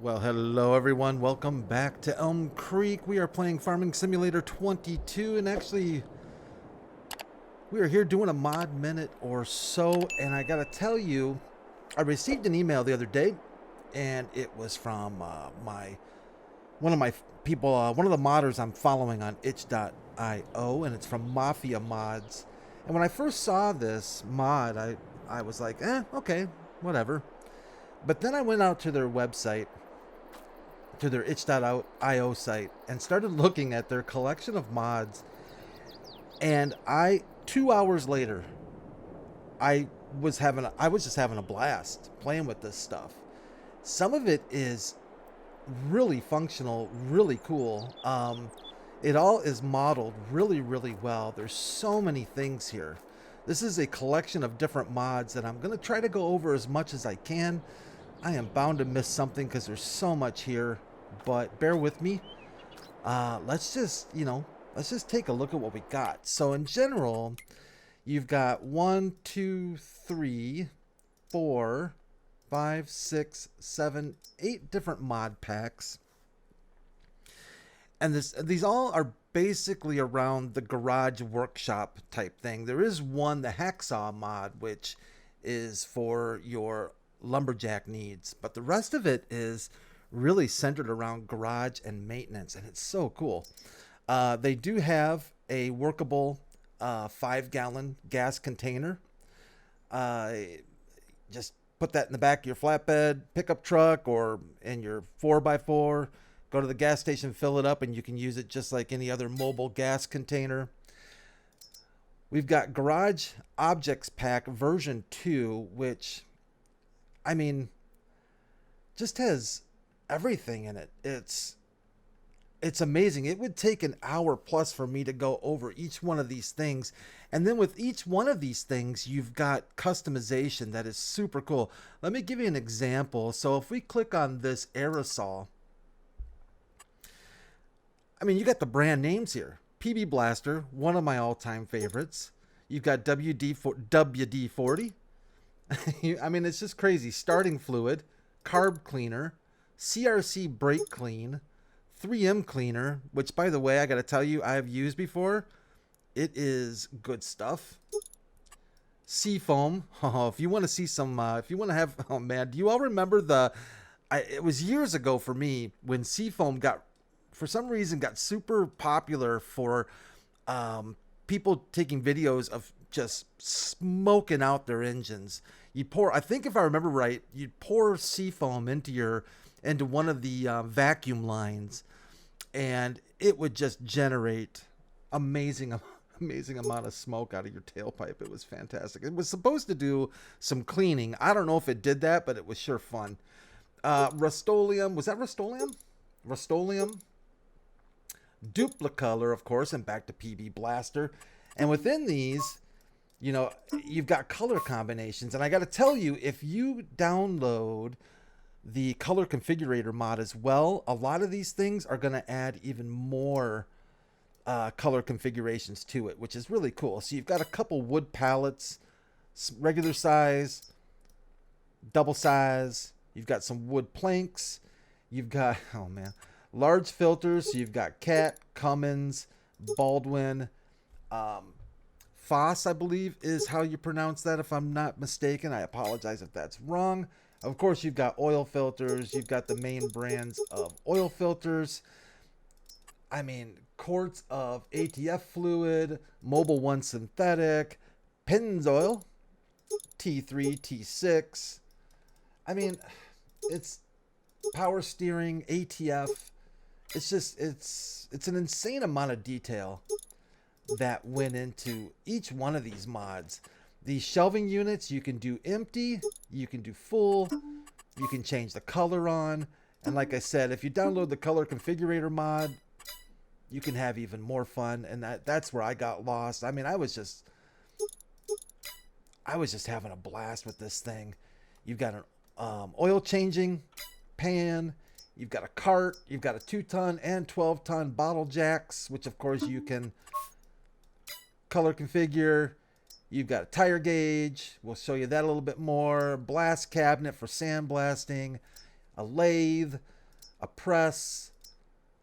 Well, hello everyone. Welcome back to Elm Creek. We are playing Farming Simulator 22, and actually, we are here doing a mod minute or so. And I gotta tell you, I received an email the other day, and it was from one of my people, one of the modders I'm following on itch.io, and it's from Mafia Mods. And when I first saw this mod, I was like, okay, whatever. But then I went out to their website, to their itch.io site, and started looking at their collection of mods. And 2 hours later, I was just having a blast playing with this stuff. Some of it is really functional, really cool. It all is modeled really, really well. There's so many things here. This is a collection of different mods that I'm going to try to go over as much as I can. I am bound to miss something because there's so much here, but bear with me. Let's just take a look at what we got. So in general, you've got 1, 2, 3, 4, 5, 6, 7, 8 different mod packs. And these all are basically around the garage workshop type thing. There is one, the hacksaw mod, which is for your lumberjack needs, but the rest of it is really centered around garage and maintenance, and it's so cool. They do have a workable 5-gallon gas container. Just put that in the back of your flatbed pickup truck or in your 4x4. Go to the gas station, fill it up, and you can use it just like any other mobile gas container. We've got Garage Objects Pack version 2, which, I mean, just has everything in it. It's amazing. It would take an hour plus for me to go over each one of these things. And then with each one of these things, you've got customization that is super cool. Let me give you an example. So if we click on this aerosol, I mean, you got the brand names here. PB Blaster, one of my all-time favorites. You've got WD-40. I mean, it's just crazy. Starting Fluid, Carb Cleaner, CRC Brake Clean, 3M Cleaner, which, by the way, I got to tell you, I have used before. It is good stuff. Seafoam. Oh, if you want to see some, if you want to have, oh man, do you all remember it was years ago for me when Seafoam for some reason, got super popular for people taking videos of just smoking out their engines. I think if I remember right, you'd pour Seafoam into one of the vacuum lines, and it would just generate amazing amount of smoke out of your tailpipe. It was fantastic. It was supposed to do some cleaning. I don't know if it did that, but it was sure fun. Rust-Oleum. Was that Rust-Oleum? Rust-Oleum. Duplicolor, of course, and back to PB Blaster. And within these, you've got color combinations. And I got to tell you, if you download the color configurator mod as well, a lot of these things are going to add even more color configurations to it, which is really cool. So you've got a couple wood palettes, regular size, double size. You've got some wood planks. You've got, oh man, large filters. So you've got Cat, Cummins, Baldwin, Foss, I believe is how you pronounce that, if I'm not mistaken. I apologize if that's wrong. Of course, you've got oil filters. You've got the main brands of oil filters. I mean, quarts of ATF fluid, Mobil 1 synthetic, Pennzoil, T3, T6. I mean, it's power steering, ATF. It's just, it's an insane amount of detail that went into each one of these mods. These shelving units, you can do empty, you can do full, you can change the color on. And like I said, if you download the color configurator mod, you can have even more fun. And that's where I got lost. I mean, I was just having a blast with this thing. You've got an oil changing pan. You've got a cart. You've got a 2-ton and 12-ton bottle jacks, which of course you can color configure. You've got a tire gauge. We'll show you that a little bit more. Blast cabinet for sandblasting. A lathe. a press,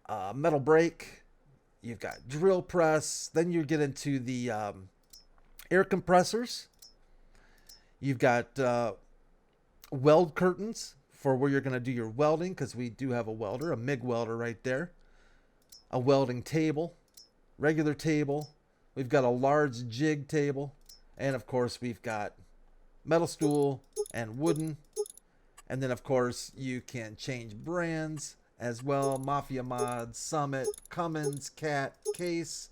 a metal brake. You've got drill press. Then you get into the air compressors. You've got weld curtains for where you're going to do your welding, because we do have a welder, a MIG welder right there. A welding table, regular table. We've got a large jig table. And of course, we've got metal stool and wooden. And then of course, you can change brands as well. Mafia Mod, Summit, Cummins, Cat, Case,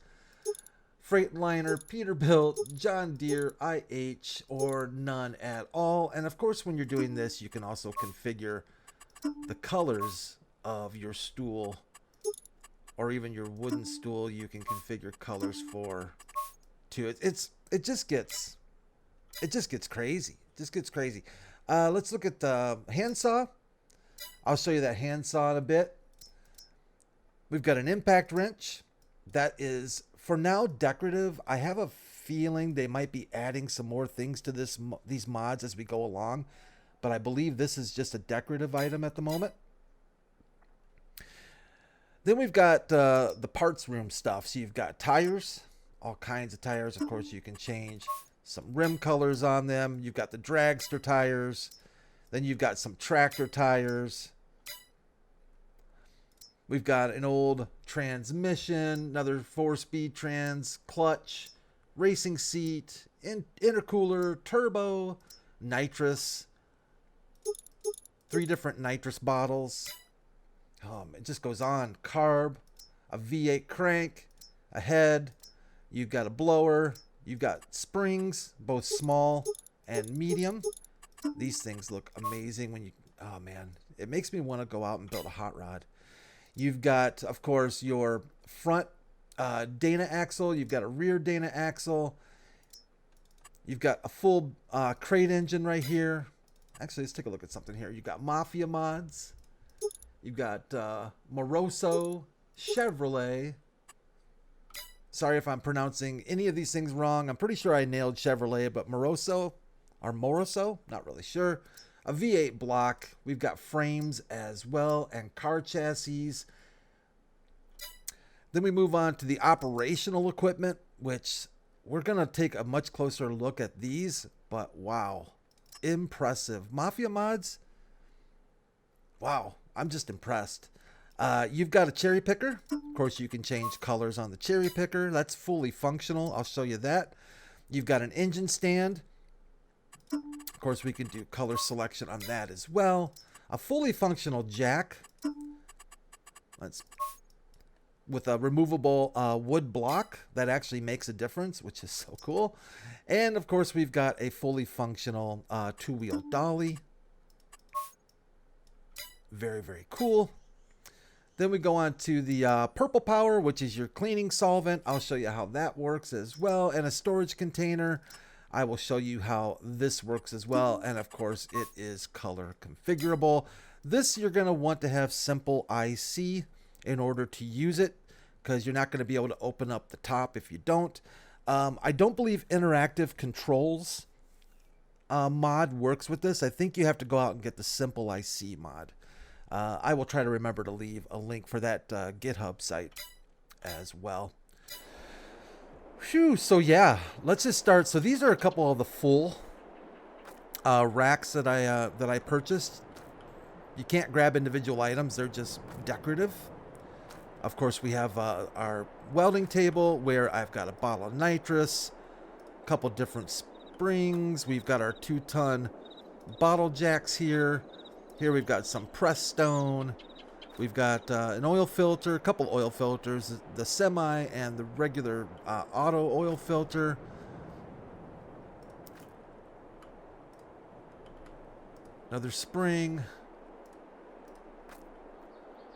Freightliner, Peterbilt, John Deere, IH, or none at all. And of course, when you're doing this, you can also configure the colors of your stool, or even your wooden stool. You can configure colors for too. It just gets crazy. It just gets crazy. Let's look at the handsaw. I'll show you that handsaw in a bit. We've got an impact wrench that is, for now, decorative. I have a feeling they might be adding some more things to these mods as we go along, but I believe this is just a decorative item at the moment. Then we've got the parts room stuff. So you've got tires, all kinds of tires. Of course, you can change some rim colors on them. You've got the dragster tires. Then you've got some tractor tires. We've got an old transmission, another 4-speed trans, clutch, racing seat, intercooler, turbo, nitrous, 3 different nitrous bottles. It just goes on. Carb, a V8 crank, a head. You've got a blower. You've got springs, both small and medium. These things look amazing when you... Oh, man. It makes me want to go out and build a hot rod. You've got, of course, your front Dana axle. You've got a rear Dana axle. You've got a full crate engine right here. Actually, let's take a look at something here. You've got Mafia mods. You've got Moroso, Chevrolet. Sorry if I'm pronouncing any of these things wrong. I'm pretty sure I nailed Chevrolet, but Moroso, not really sure. A V8 block. We've got frames as well and car chassis. Then we move on to the operational equipment, which we're going to take a much closer look at these, but wow, impressive. Mafia mods. Wow, I'm just impressed. You've got a cherry picker. Of course, you can change colors on the cherry picker. That's fully functional. I'll show you that. You've got an engine stand. Of course, we can do color selection on that as well. A fully functional jack. With a removable wood block that actually makes a difference, which is so cool. And of course, we've got a fully functional 2-wheel dolly. Very, very cool. Then we go on to the purple power, which is your cleaning solvent. I'll show you how that works as well. And a storage container. I will show you how this works as well. And of course, it is color configurable. This you're going to want to have simple IC in order to use it, because you're not going to be able to open up the top if you don't. I don't believe interactive controls mod works with this. I think you have to go out and get the simple IC mod. I will try to remember to leave a link for that GitHub site as well. Phew, so yeah, let's just start. So these are a couple of the full racks that I purchased. You can't grab individual items; they're just decorative. Of course, we have our welding table where I've got a bottle of nitrous, a couple different springs. We've got our 2-ton bottle jacks here. Here we've got some press stone. We've got an oil filter, a couple oil filters, the semi and the regular auto oil filter. Another spring.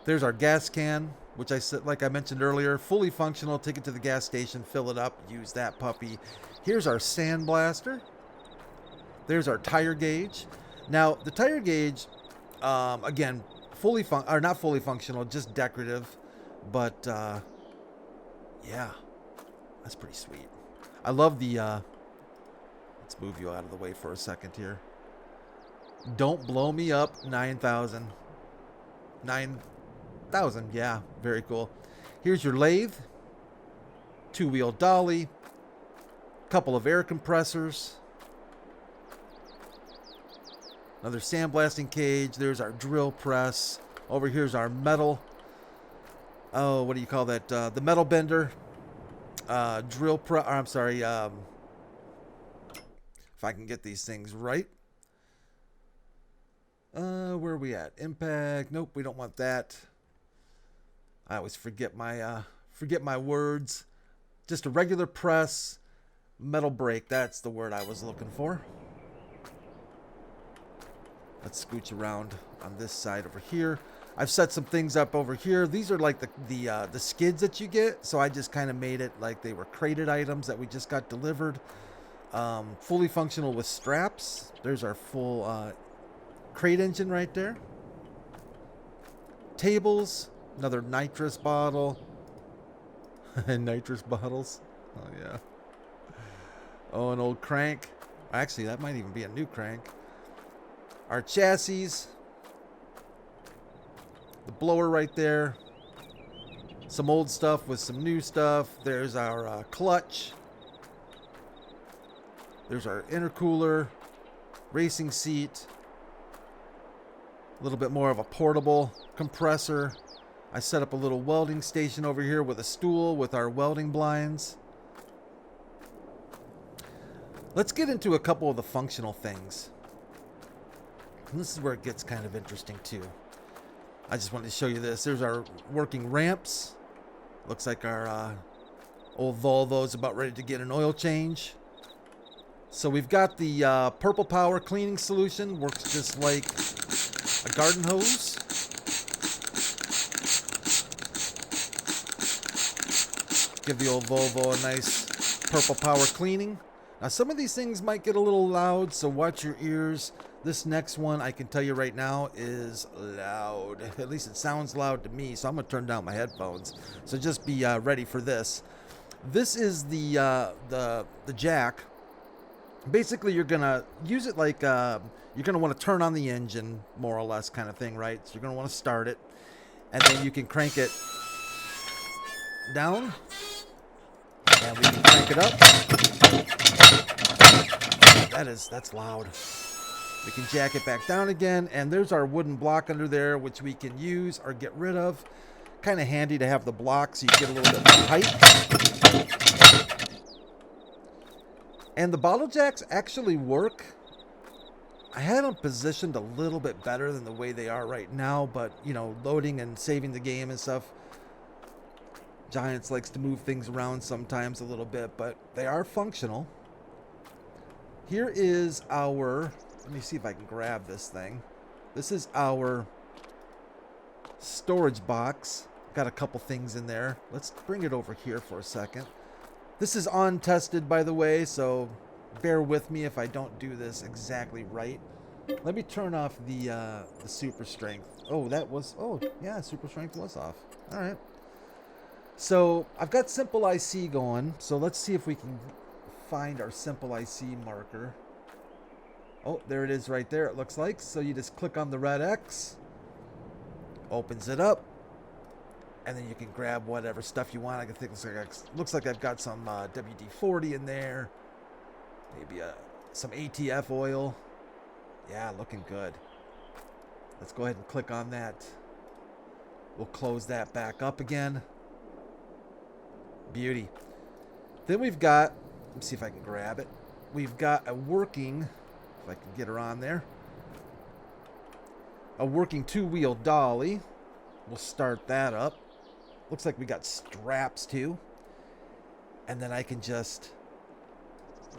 There's our gas can, which I said, like I mentioned earlier, fully functional. Take it to the gas station, fill it up, use that puppy. Here's our sandblaster. There's our tire gauge. Now, the tire gauge, again, not fully functional, just decorative. But, yeah, that's pretty sweet. I love the, let's move you out of the way for a second here. Don't blow me up, 9,000. 1,000. Yeah, very cool. Here's your lathe. 2-wheel dolly. Couple of air compressors. Another sandblasting cage. There's our drill press. Over here's our metal. Oh, what do you call that? The metal bender. Drill press. I'm sorry. If I can get these things right. Where are we at? Impact. Nope, we don't want that. I always forget my words. Just a regular press. Metal brake. That's the word I was looking for. Let's scooch around on this side over here. I've set some things up over here. These are like the skids that you get. So I just kind of made it like they were crated items that we just got delivered. Fully functional with straps. There's our full crate engine right there. Tables. Another nitrous bottle. Nitrous bottles. Oh, yeah. Oh, an old crank. Actually, that might even be a new crank. Our chassis. The blower right there. Some old stuff with some new stuff. There's our clutch. There's our intercooler. Racing seat. A little bit more of a portable compressor. I set up a little welding station over here with a stool with our welding blinds. Let's get into a couple of the functional things. And this is where it gets kind of interesting too. I just wanted to show you this. There's our working ramps. Looks like our old Volvo's about ready to get an oil change. So we've got the Purple Power cleaning solution. Works just like a garden hose. Give the old Volvo a nice Purple Power cleaning. Now some of these things might get a little loud, so watch your ears. This next one, I can tell you right now, is loud. At least it sounds loud to me, so I'm going to turn down my headphones. So just be ready for this. This is the jack. Basically, you're going to use it like, you're going to want to turn on the engine, more or less kind of thing, right? So you're going to want to start it. And then you can crank it down. And we can crank it up. That's loud. We can jack it back down again, and there's our wooden block under there, which we can use or get rid of. Kind of handy to have the block so you get a little bit more height. And the bottle jacks actually work. I had them positioned a little bit better than the way they are right now, but, you know, loading and saving the game and stuff. Giants likes to move things around sometimes a little bit, but they are functional. Here is our... Let me see if I can grab this thing. This is our storage box. Got a couple things in there. Let's bring it over here for a second. This is untested, by the way, so bear with me if I don't do this exactly right. Let me turn off the super strength. Oh, that was... Oh, yeah, super strength was off. All right. So I've got simple IC going. So let's see if we can find our simple IC marker. Oh, there it is right there, it looks like. So you just click on the red X, opens it up, and then you can grab whatever stuff you want. I can think looks like I've got some WD-40 in there, maybe some ATF oil. Yeah, looking good. Let's go ahead and click on that. We'll close that back up again. Beauty. Then we've got, let me see if I can grab it. We've got a working... I can get her on there. A working 2-wheel dolly. We'll start that up. Looks like we got straps too. And then I can just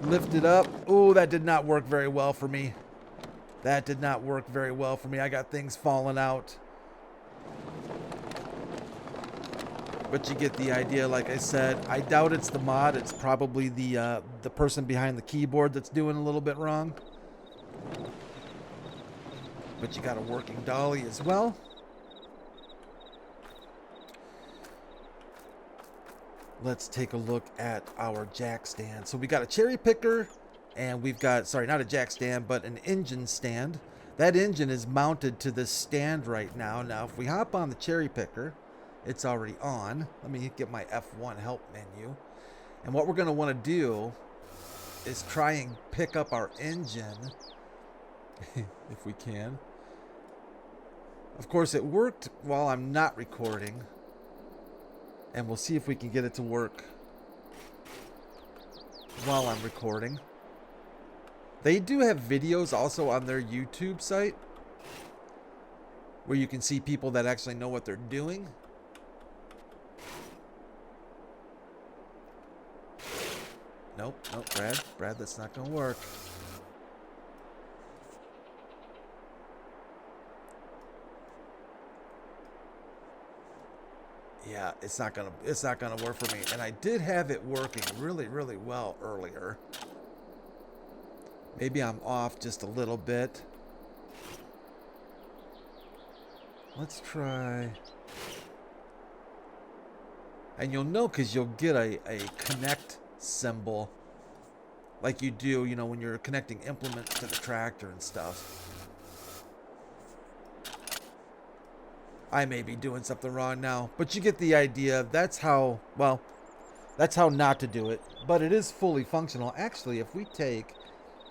lift it up. Oh, that did not work very well for me. That did not work very well for me. I got things falling out. But you get the idea, like I said. I doubt it's the mod. It's probably the person behind the keyboard that's doing a little bit wrong. But you got a working dolly as well. Let's take a look at our jack stand. So we got a cherry picker, and we've got, sorry, not a jack stand, but an engine stand. That engine is mounted to this stand right now. Now, if we hop on the cherry picker, it's already on. Let me get my F1 help menu. And what we're going to want to do is try and pick up our engine, if we can. Of course, it worked while I'm not recording. And we'll see if we can get it to work while I'm recording. They do have videos also on their YouTube site where you can see people that actually know what they're doing. Nope, Brad, that's not gonna work. Yeah, it's not gonna work for me. And I did have it working really, really well earlier. Maybe I'm off just a little bit. Let's try. And you'll know because you'll get a connect symbol like you do, you know, when you're connecting implements to the tractor and stuff. I may be doing something wrong now, but you get the idea. That's how, well, that's how not to do it. But it is fully functional. Actually, if we take,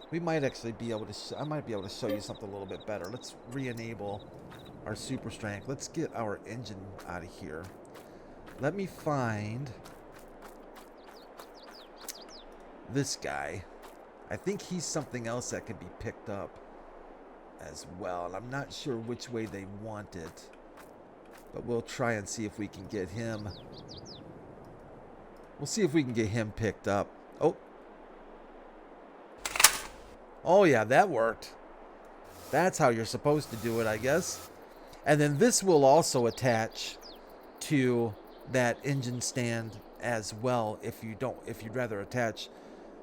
we might actually be able to, I might be able to show you something a little bit better. Let's re-enable our super strength. Let's get our engine out of here. Let me find this guy. I think he's something else that can be picked up as well. And I'm not sure which way they want it. But we'll try and see if we can get him. We'll see if we can get him picked up. Oh. Oh yeah, that worked. That's how you're supposed to do it, I guess. And then this will also attach to that engine stand as well if you'd rather attach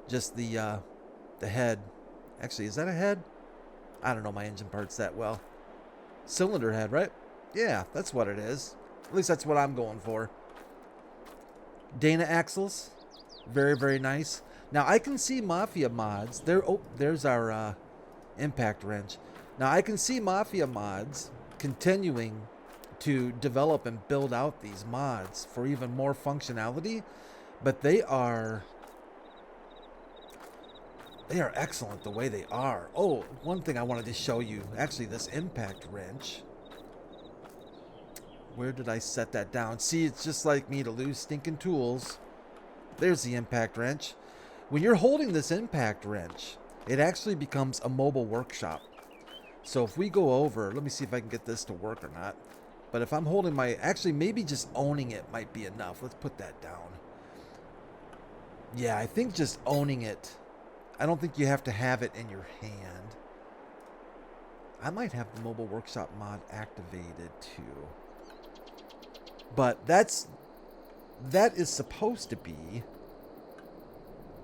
just the head. Actually, is that a head? I don't know my engine parts that well. Cylinder head, right? Yeah, that's what it is. At least that's what I'm going for. Dana axles. Very, very nice. Now, I can see Mafia mods. There's our impact wrench. Now, I can see Mafia mods continuing to develop and build out these mods for even more functionality. But they are excellent the way they are. Oh, one thing I wanted to show you. Actually, this impact wrench. Where did I set that down? See, it's just like me to lose stinking tools. There's the impact wrench. When you're holding this impact wrench, it actually becomes a mobile workshop. So if we go over, let me see if I can get this to work or not. But if I'm holding my, actually maybe just owning it might be enough. Let's put that down. Yeah, I think just owning it. I don't think you have to have it in your hand. I might have the mobile workshop mod activated too. But that is supposed to be.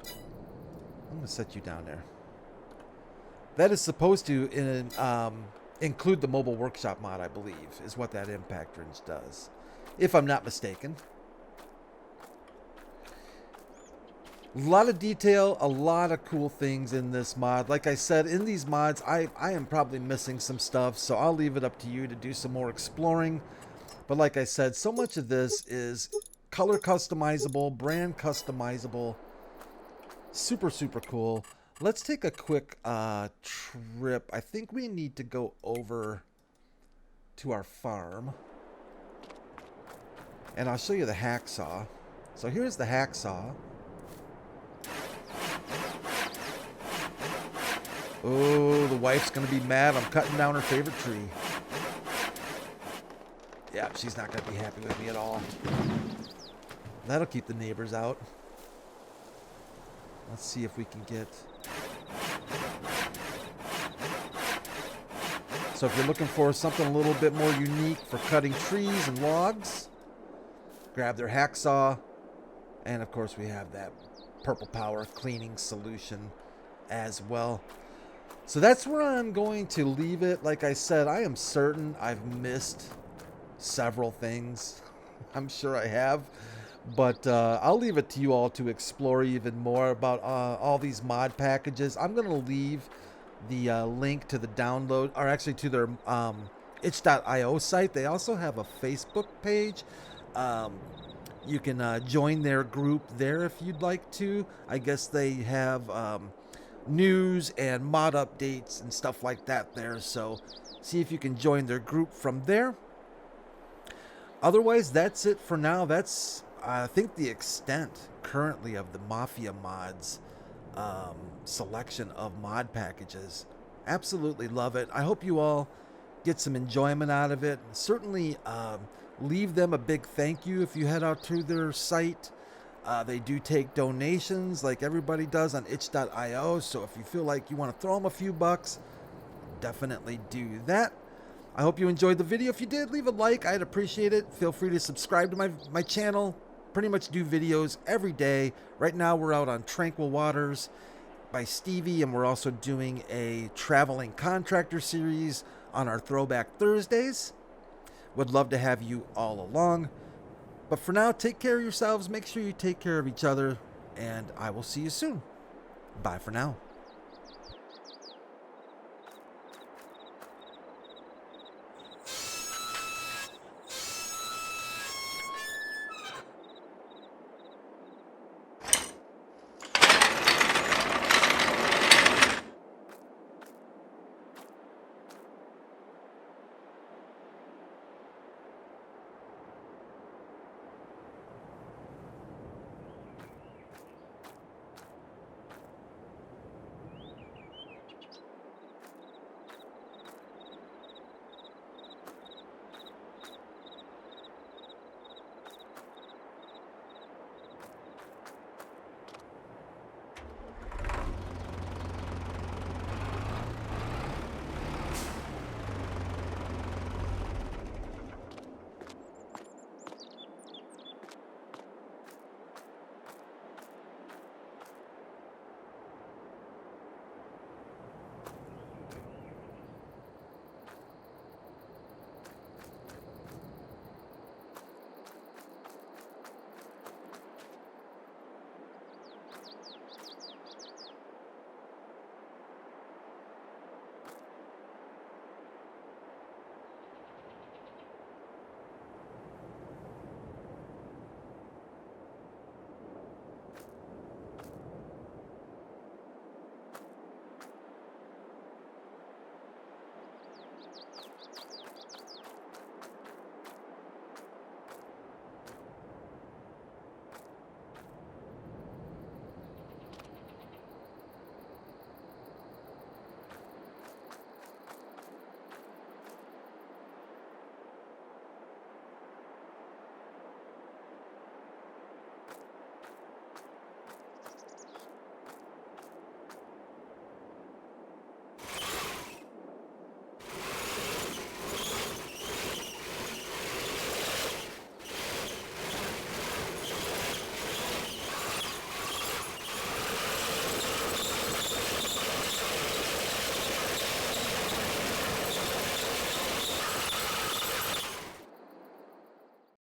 I'm going to set you down there. That is supposed to include the mobile workshop mod, I believe, is what that impact wrench does, if I'm not mistaken. A lot of detail, a lot of cool things in this mod. Like I said, in these mods, I am probably missing some stuff, so I'll leave it up to you to do some more exploring. But like I said, so much of this is color customizable, brand customizable. Super, super cool. Let's take a quick trip. I think we need to go over to our farm. And I'll show you the hacksaw. So here's the hacksaw. Oh, the wife's going to be mad. I'm cutting down her favorite tree. Yeah, she's not going to be happy with me at all. That'll keep the neighbors out. Let's see if we can get... So if you're looking for something a little bit more unique for cutting trees and logs, grab their hacksaw. And of course we have that purple power cleaning solution as well. So that's where I'm going to leave it. Like I said, I am certain I've missed several things. I'm sure I have. But I'll leave it to you all to explore even more about all these mod packages. I'm going to leave the link to the download, or actually to their itch.io site. They also have a Facebook page. You can join their group there if you'd like to. I guess they have news and mod updates and stuff like that there. So see if you can join their group from there. Otherwise, that's it for now. That's, I think, the extent currently of the Mafia mods selection of mod packages. Absolutely love it. I hope you all get some enjoyment out of it. Certainly leave them a big thank you if you head out to their site. They do take donations like everybody does on itch.io, so if you feel like you want to throw them a few bucks, definitely do that. I hope you enjoyed the video. If you did, leave a like. I'd appreciate it. Feel free to subscribe to my channel. Pretty much do videos every day. Right now we're out on Tranquil Waters by Stevie, and we're also doing a traveling contractor series on our Throwback Thursdays. Would love to have you all along. But for now, take care of yourselves. Make sure you take care of each other, and I will see you soon. Bye for now.